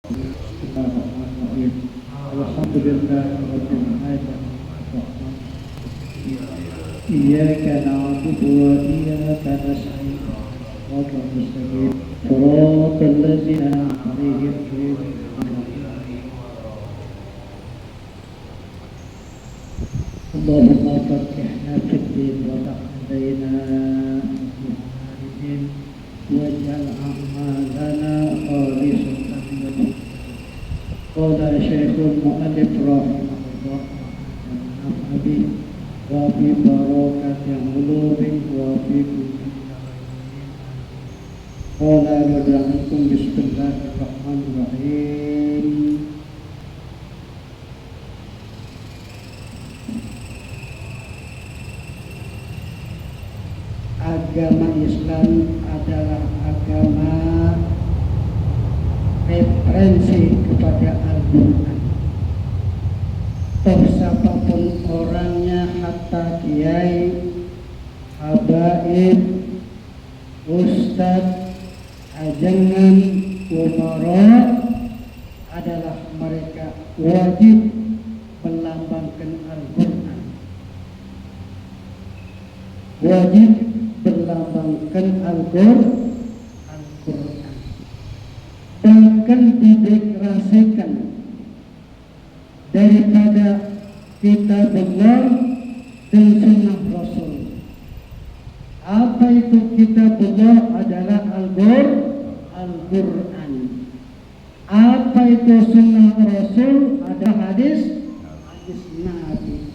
Bismillahirrahmanirrahim. Alhamdulillahirabbil alamin. Iyyaka na'budu wa iyyaka nasta'in. Ihdinas mustaqim. Shiratal ladzina an'amta 'alaihim. Allahumma fattihna fid-din wa ta'alaina fid-din waj'al a'malana khalisatan lak. Qala Syekhul Mu'allif rahimahullah Nabi wa bi barakati ulumi wa bi qala radha'akum bismillahirrahmanirrahim. Agama Islam adalah agama referensi kepada Al-Quran. Toh siapapun orangnya, hatta kiai, habaib, ustadz, ajengan, umara, adalah mereka wajib melambangkan Al-Quran. Wajib melambangkan Al-Quran. Bahkan dideklarasikan daripada kitab Allah dan sunnah Rasul. Apa itu kitab Allah? Adalah Al-Quran. Apa itu sunnah Rasul? Ada hadis Nabi.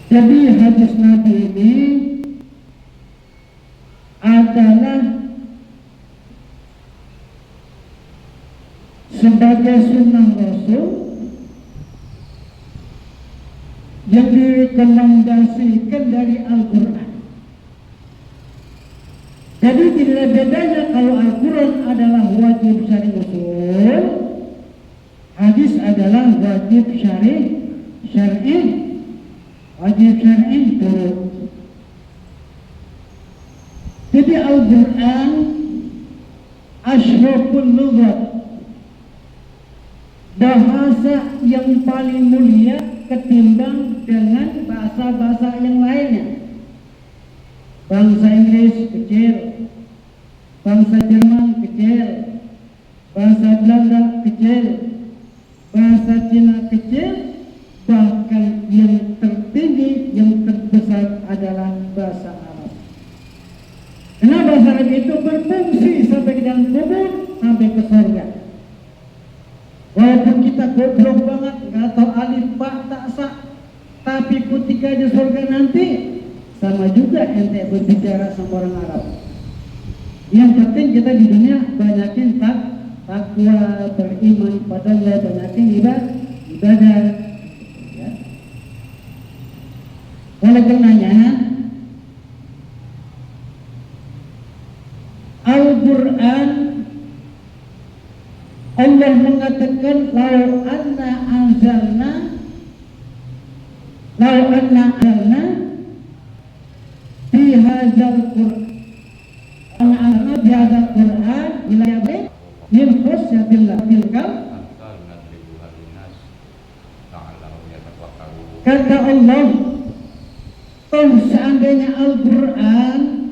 Jadi hadis Nabi ini adalah sebagai sunnah Rasul yang direkomendasikan dari Al-Quran. Jadi tidak ada bedanya kalau Al-Quran adalah wajib syari usul, hadis adalah wajib syari wajib syar'i turut. Jadi Al-Quran asyraful lughat, bahasa yang paling mulia ketimbang dengan bahasa-bahasa yang lainnya. Bangsa Inggris kecil, bangsa Jerman kecil, bahasa Belanda kecil, bahasa Cina kecil, bahkan yang tertinggi, yang terbesar adalah bahasa Arab. Karena bahasa Arab itu berfungsi sampai ke dalam kubur, sampai ke surga. Walaupun kita goblok banget, nggak tahu alif ba ta sa, tapi ketika di surga nanti sama juga ente berbicara sama orang Arab. Yang penting kita di dunia banyakin takwa, beriman pada Allah, banyakin ibadah. Oleh karenanya Al-Quran, Allah mengatakan lau anna anzalna fi hadzal Qur'an ila yamin min khusyatillah tilkal. Kata Allah, kalau seandainya Al-Quran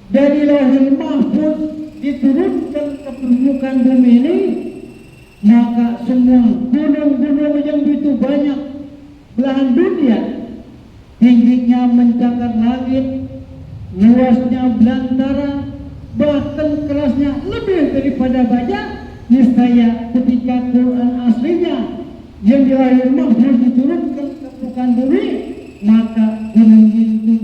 dari Lauhul Mahfuz diturunkan ke permukaan bumi ini, maka semua gunung-gunung yang begitu banyak belahan dunia, tingginya mencapai langit, luasnya belantara, bahkan kerasnya lebih daripada baja, niscaya ketika Quran aslinya yang di Lauhul Mahfuz diturunkan ke permukaan bumi, maka gunung itu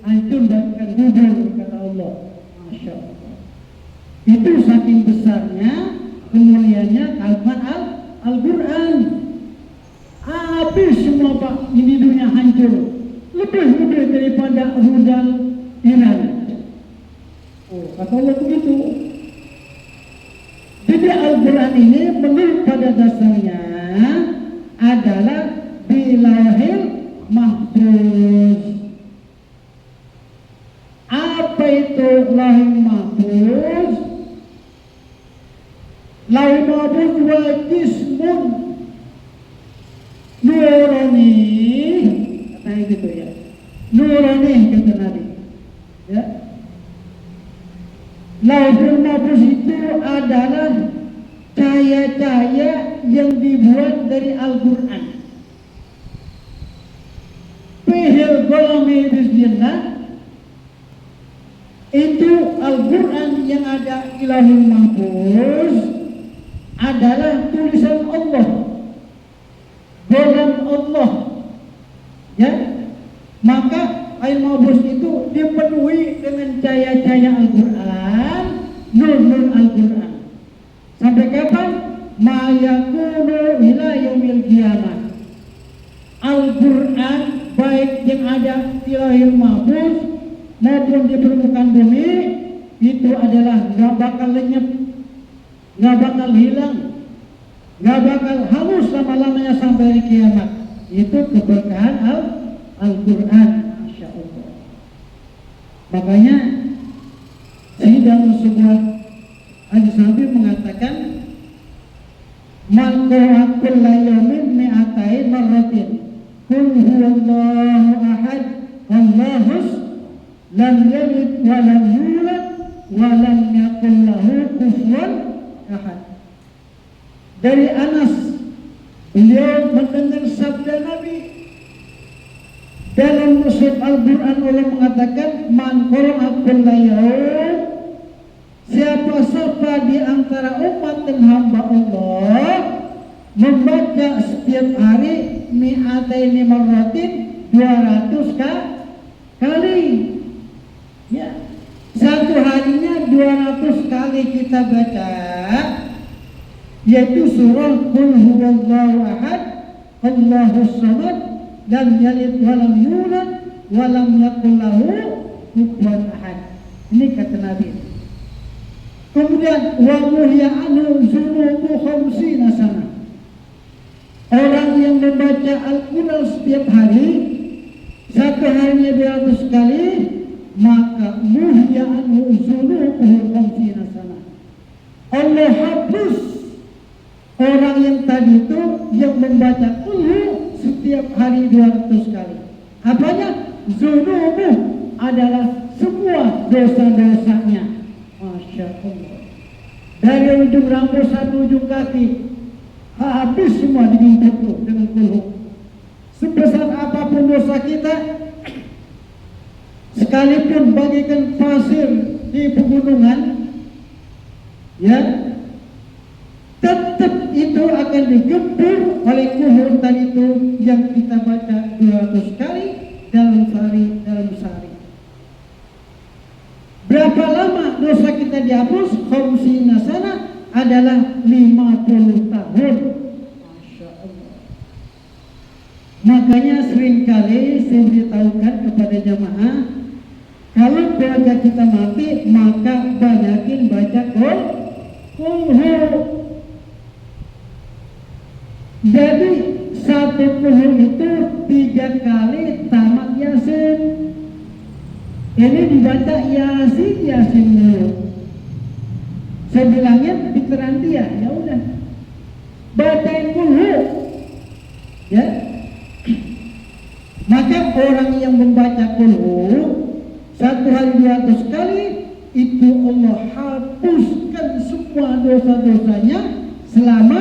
hancur dan akan gugur, kata Allah. Masya Allah. Itu saking besarnya, kemuliaannya kalimat Al-Quran. Habis semua Pak, ini dunia hancur, lebih daripada rudal Iran. Oh, kata Allah begitu. Jadi Al-Quran ini menurut pada dasarnya adalah bilahil mahfuz. Apa itu lauh mahfuz? Lauh mahfuz wa jismun nurani, katanya gitu ya. Nurani kata Nabi. Ya. Lauhul mahfuz itu adalah cahaya-cahaya yang dibuat dari Al-Quran. Fihil golami bismillah, itu Al-Quran yang ada di lauhul mahfuz adalah tulisan Allah, golem Allah. Ya, maka lauhul mahfuz itu dipenuhi dengan cahaya-cahaya Al-Quran, nur-nur Al-Quran. Sampai kapan? Ma yakunu ila yaumil qiyamah. Al-Quran baik yang ada di lauhul mahfuz maupun di permukaan bumi itu adalah gak bakal lenyap, gak bakal hilang, gak bakal hangus lama-lamanya sampai hari kiamat. Itu keberkahan Al-Quran. Masya Allah. Makanya dalam sebuah hadis Nabi mengatakan man qara'a kulla yawmin mi'atain marratin qul huwallahu ahad allahus lam yalid wa lam yulad wa lam yakul lahu kufuwan ahad. Dari Anas, beliau mendengar sabda Nabi dalam surat Al-Quran. Allah mengatakan man qara'a kulla yawmin, siapa-siapa di antara umat dan hamba Allah membaca setiap hari mi'ataini marratin 200 kali. Ya, satu harinya 200 kali kita baca, yaitu surah Qul huwallahu ahad Allahus samad lam yalid wa lam yulad wa lam yakul lahu kufuwan ahad. Ini kata Nabi. Kemudian wa muhya anhu zunubu khamsina sana. Orang yang membaca Al-Quran setiap hari, satu harinya 200 kali, maka muhya anhu zunubu khamsina sana. Allah hapus orang yang tadi itu yang membaca Qul setiap hari 200 kali. Apanya? Zunubu adalah semua dosa-dosanya. Masya Allah. Dari ujung rambut sampai ujung kaki, habis semua dibungkus dengan Qul. Sebesar apapun dosa kita, sekalipun bagikan pasir di pegunungan, ya, tetap itu akan digempur oleh Qul tadi itu yang kita baca 200 kali dalam sehari. Berapa lama dosa kita dihapus? Khamsina sana adalah 50 tahun. Masya Allah. Makanya seringkali saya beritahukan kepada jamaah, kalau keluarga kita mati, maka banyakin baca Qul. Jadi satu Qul itu 3 kali tamat Yasin. Ini dibaca Yasin dulu. Saya bilangnya pikiran dia, ya udah bacain Qul. Ya. Maka orang yang membaca Qul satu hari 200 kali, itu Allah hapuskan semua dosa-dosanya selama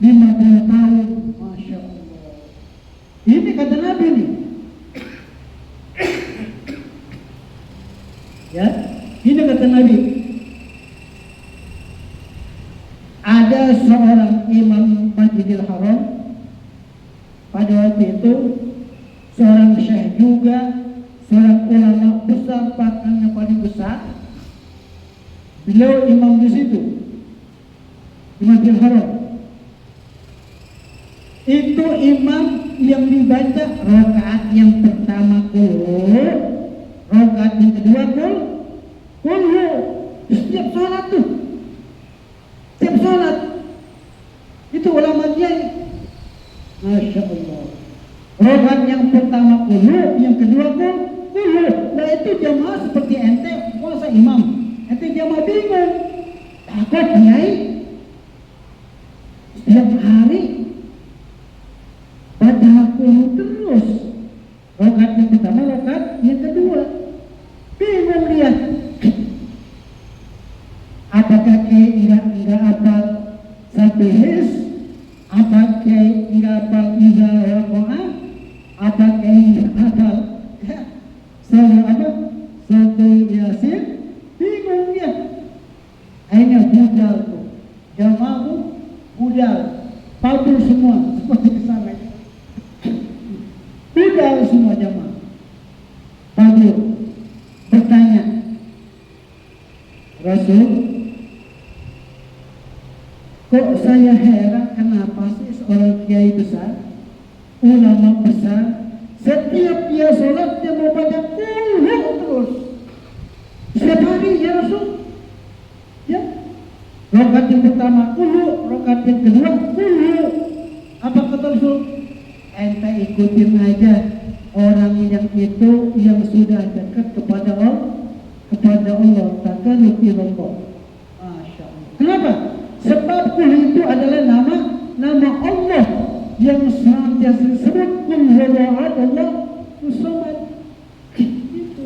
50 tahun. Masya Allah. Ini kata Nabi nih. Ya, ini kata Nabi. Ada seorang imam Masjidil Haram pada waktu itu, seorang syekh juga, seorang ulama besar, pakaiannya paling besar. Beliau imam di situ, di Masjidil Haram. Itu imam yang dibaca rakaat yang pertama Qul, rakaat yang kedua Qul. Setiap sholat tuh, setiap sholat itu ulama dia. Masya Allah. Rokat yang pertama kulu, yang kedua kulu. Nah itu jamaah seperti ente, masa imam, ente jamaah bingung. Takut kiai setiap hari baca kulu terus. Rokat yang pertama, rokat yang kedua, bingung dia. Apakah kiai enggak hafal satu his? Apakah kiai enggak hafal iza waqa'ah? Apakah kiai enggak hafal satu yasin? Bingung dia. Akhirnya budal tuh, jamaah budal, padu semua seperti kesana. Budal semua jamaah, padu bertanya, Rasul, kok saya heran kenapa sih seorang kiai besar, ulama besar, setiap dia sholat dia mau baca kulhu terus setiap hari ya Rasul. Ya, rokat yang pertama kulhu, rokat yang kedua kulhu. Apa kata Rasul? Ente ikutin aja orang yang itu yang sudah dekat kepada Allah, takkan lupa Allah. Masya Allah. Kenapa? Sebab kulhu itu adalah nama Allah yang senantiasa disebut qul huwallahu Allahus samad. Gitu.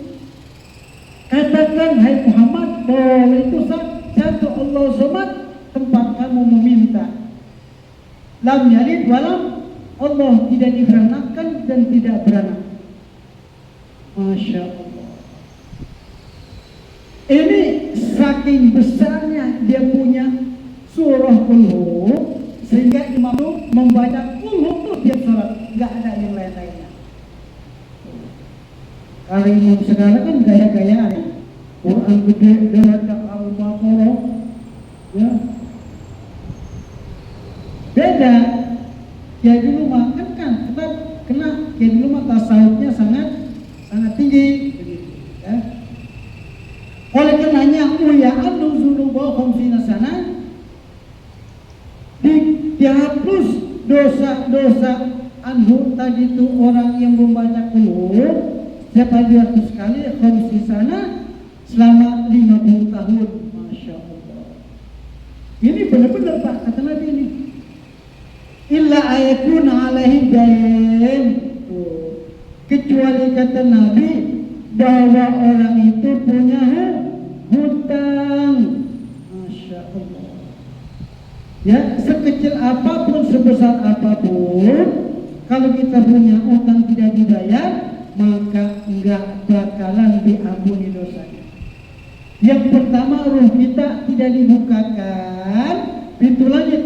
Katakan hai Muhammad bahwa itu satu Allah samad, tempat kamu meminta. Lam yalid walam, Allah tidak diberanakkan dan tidak beranak. Masya Allah. Ini saking besarnya dia punya surah kulhu, sehingga imam itu membaca kulhu terus dia sholat, nggak ada yang lain-lainnya. Kalau imam sekarang kan gaya-gayaan, Quran gede, baca Al-Baqarah, ya. Beda. Kiai dulu mah kan sebab kena kiai dulu mah tasawufnya sangat tinggi, begitu, ya. Oleh karenanya ulya'an nuzulubahum fina sana, dihapus dosa-dosa anhu tadi itu orang yang membaca kulhu setiap 200 kali khamsi sana selama 50 tahun. Masya Allah. Ini benar-benar Pak kata Nabi ini. Illa ayakun alaihi dain. Kecuali kata Nabi bahwa orang itu punya hutang. Masya Allah. Ya, sekecil apapun, sebesar apapun, kalau kita punya utang tidak dibayar, maka enggak bakalan diampuni dosanya. Yang pertama, ruh kita tidak dibukakan pintu langit.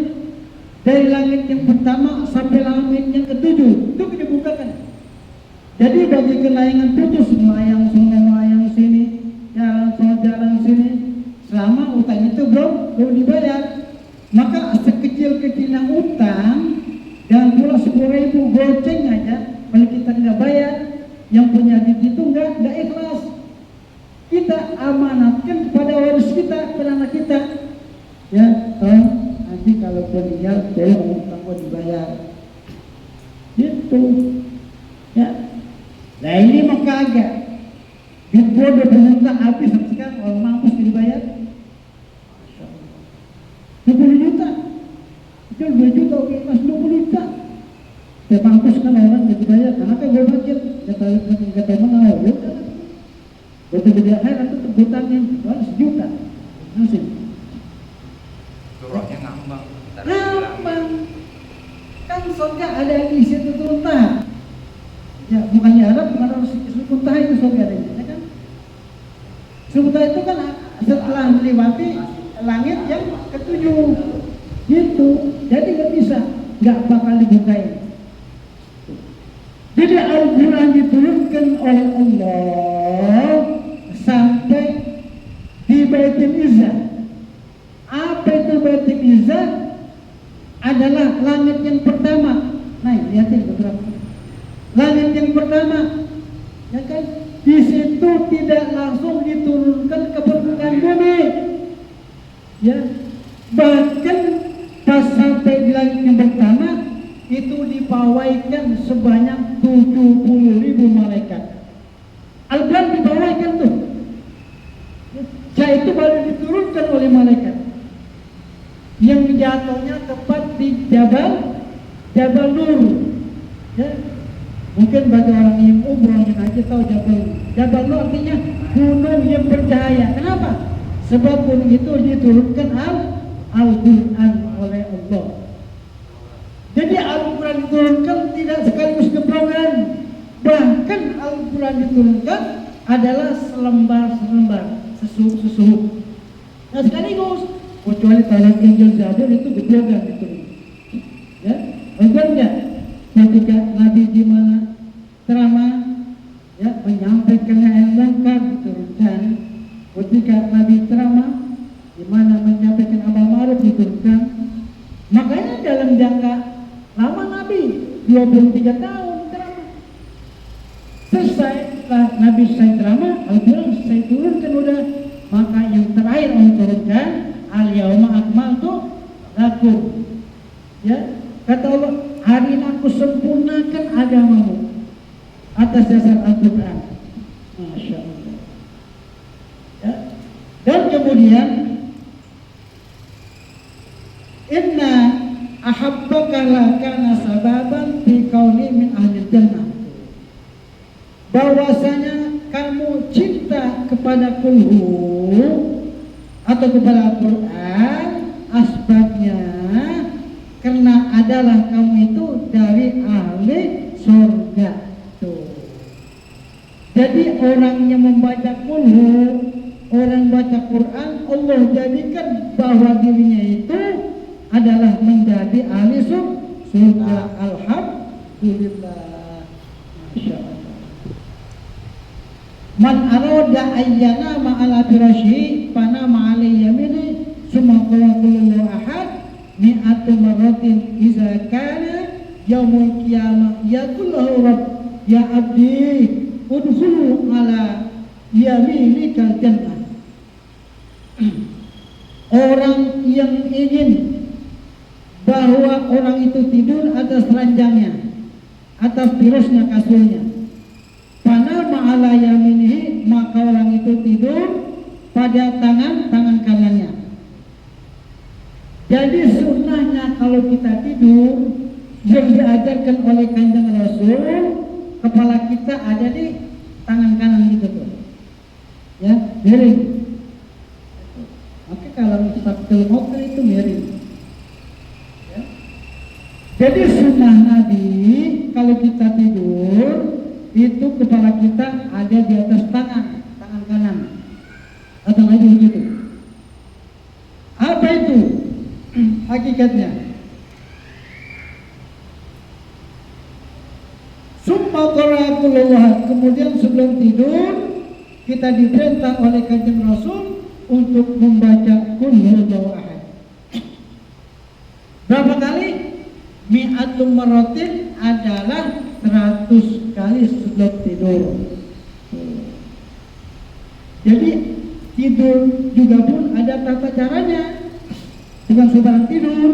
Dari langit yang pertama sampai langit yang ketujuh itu dibukakan. Jadi bagi kelayangan putus, melayang sana melayang sini, jalan sini, selama utang itu belum dibayar, maka sekecil-kecilnya utang dan pula 10.000 goceng aja, kalau kita nggak bayar, yang punya duit itu nggak ikhlas. Kita amanatkan kepada waris kita, kepada anak kita, ya, nanti kalau meninggal saya mau dibayar, gitu, ya. Nah ini mah kagak, duit bodoh pemerintah habis sampai sekarang orang mampus dibayar. 20 juta, itu 2 juta, oke, mas 20 juta. Saya mampus kan orang yang dibayar, karena kan gue macet, kata mana, ya udah, betul gede akhirat itu terbutangnya, 1 juta, masih. Surahnya ngambang. Ngambang, kan surga ada yang isi itu tuntah. Ya bukannya Arab, bukan harus tuntah itu surga adanya, ya kan? Surga itu kan setelah melewati langit yang ketujuh, gitu. Jadi nggak bakal dibukain. Jadi Al-Quran diturunkan oleh Allah sampai di Baitul Izzah. Apa itu Baitul Izzah? Adalah langit yang pertama. Nah, lihatin beberapa. Langit yang pertama, ya kan? Di situ tidak langsung diturunkan ke permukaan bumi. Ya, bahkan pas sampai di langit yang pertama itu dipawaikan sebanyak 70.000 malaikat. Al-Quran dibawakan tuh. Saya itu baru diturunkan oleh malaikat. Yang jatuhnya tepat di Jabal Nur. Ya. Mungkin bagi orang yang umroh yang aja tahu Jabal Nur artinya gunung yang bercahaya. Kenapa? Sebab gunung itu diturunkan Al-Quran oleh Allah. Jadi Al-Quran diturunkan tidak sekaligus gebronggan. Bahkan Al-Quran diturunkan adalah selembar-selembar, sesuhuk. Nah sekaligus, kecuali Taurat, Injil, Zabur itu gebronggan diturunkan. Ya, enggak. Ketika Nabi di mana ceramah, ya menyampaikannya yang lengkap diturunkan. Ketika Nabi ceramah, di mana menyampaikan amal ma'ruf diturunkan. Makanya dalam jangka lama Nabi 23 tahun ceramah. Selesai setelah Nabi selesai ceramah, Al-Quran selesai turunkan udah. Maka yang terakhir Allah turunkan, Al-Yauma akmaltu lakum. Ya, kata Allah, hari ini aku sempurnakan agamamu atas dasar Al-Quran. Masya Allah. Ya. Dan kemudian inna ahabbaka lakana sababan fi kauni min ahli jannah. Bahwasanya kamu cinta kepada kulhu atau kepada Al-Quran asbabnya karena adalah kamu itu dari ahli surga. Tuh. Jadi orang yang membaca kulhu, orang baca Quran, Allah jadikan bahwa dirinya itu adalah menjadi ahli surga. Alhamdulillah. Masya Allah. Man arada ayyana ma'ala firasyi fana ma'alai yamini summa qala kullu ahad mi'atu marratin iza kana yaumul qiyamah yaqulu rabb ya abdi udkhulu ala yaminikal jannah. Orang yang ingin bahwa orang itu tidur atas ranjangnya, atas tirusnya kasurnya, Fana ma'ala yaminihi, maka orang itu tidur pada tangan kanannya. Jadi sunnahnya kalau kita tidur yang diajarkan oleh Kanjeng Rasul, kepala kita ada di tangan kanan gitu tuh, ya miring. Maka kalau kita motor itu miring. Ya. Jadi sunnah Nabi kalau kita tidur itu kepala kita ada di atas tangan kanan atau lagi begitu. Apa itu hakikatnya? Summa qara'atullah, kemudian sebelum tidur kita diperintah oleh Kanjeng Rasul untuk membaca Qul huwallahu ahad. Berapa kali? Mi'atum marratin adalah 100 kali sebelum tidur. Jadi tidur juga pun ada tata caranya, bukan sembarang tidur.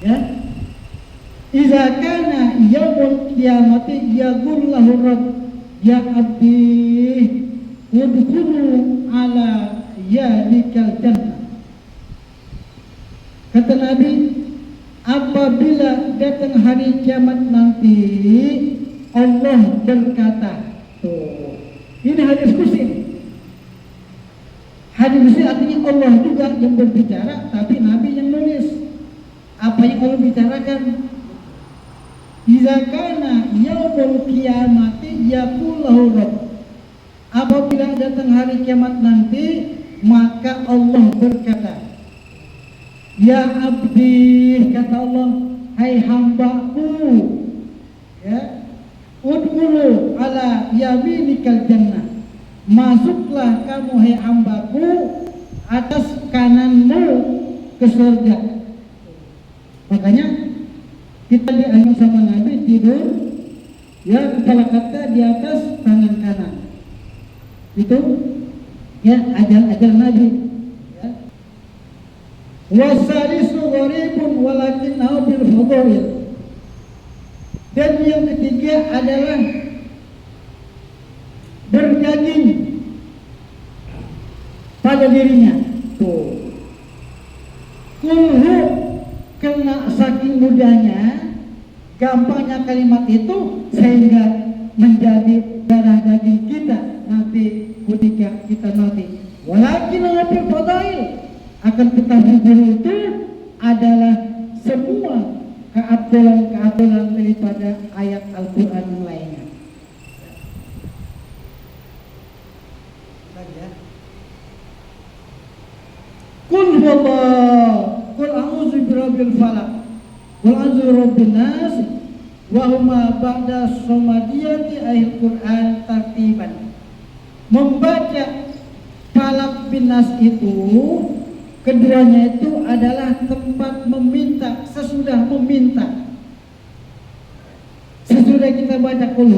Ya, iza kana yaumul qiyamati yaqullahu rabb ya abdi udkhulu ala yalikal jannah. Kata Nabi, apabila datang hari kiamat nanti Allah berkata, tuh, ini hadis kursi. Hadis kursi artinya Allah juga yang berbicara, tapi Nabi yang nulis. Apa yang Allah bicarakan? Iza kana yaumul qiyamati yaqullahu rabb. Apabila datang hari kiamat nanti, maka Allah berkata, ya abdi, kata Allah, hai hambaku, ya, udkhulu ala yaminikal jannah, masuklah kamu hai hambaku atas kananmu ke surga. Makanya kita diajar sama Nabi tidur, ya kepala kita di atas tangan kanan. Itu ya ajar Nabi. Wasalisu gharibun walakinnahu bil fadail. Dan yang ketiga adalah bergaging pada dirinya. Tuh. Kulhu, karena saking mudahnya, gampangnya kalimat itu sehingga menjadi darah daging kita nanti ketika kita mati. Walakin fil fadail, akan tetapi guru itu adalah semua keabdalan daripada ayat Al-Quran yang lainnya. Qul huwallah, qul a'udzu birabbil falaq, qul a'udzu birabbin nas, wa huma ba'da samadiyati ayat Quran tartiban. Membaca falaq bin nas itu, keduanya itu adalah tempat meminta, sesudah meminta. Sesudah kita baca qul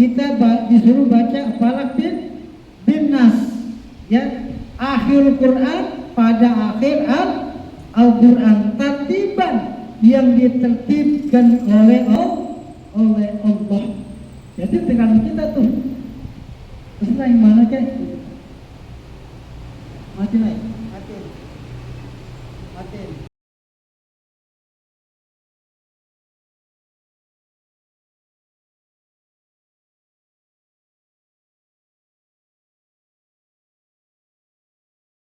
kita disuruh baca falaq bin nas, ya. Akhir Quran pada akhir Al-Quran tertiban yang ditertibkan oleh Allah. Jadi dengan kita tuh terserah yang mana kan mati lagi.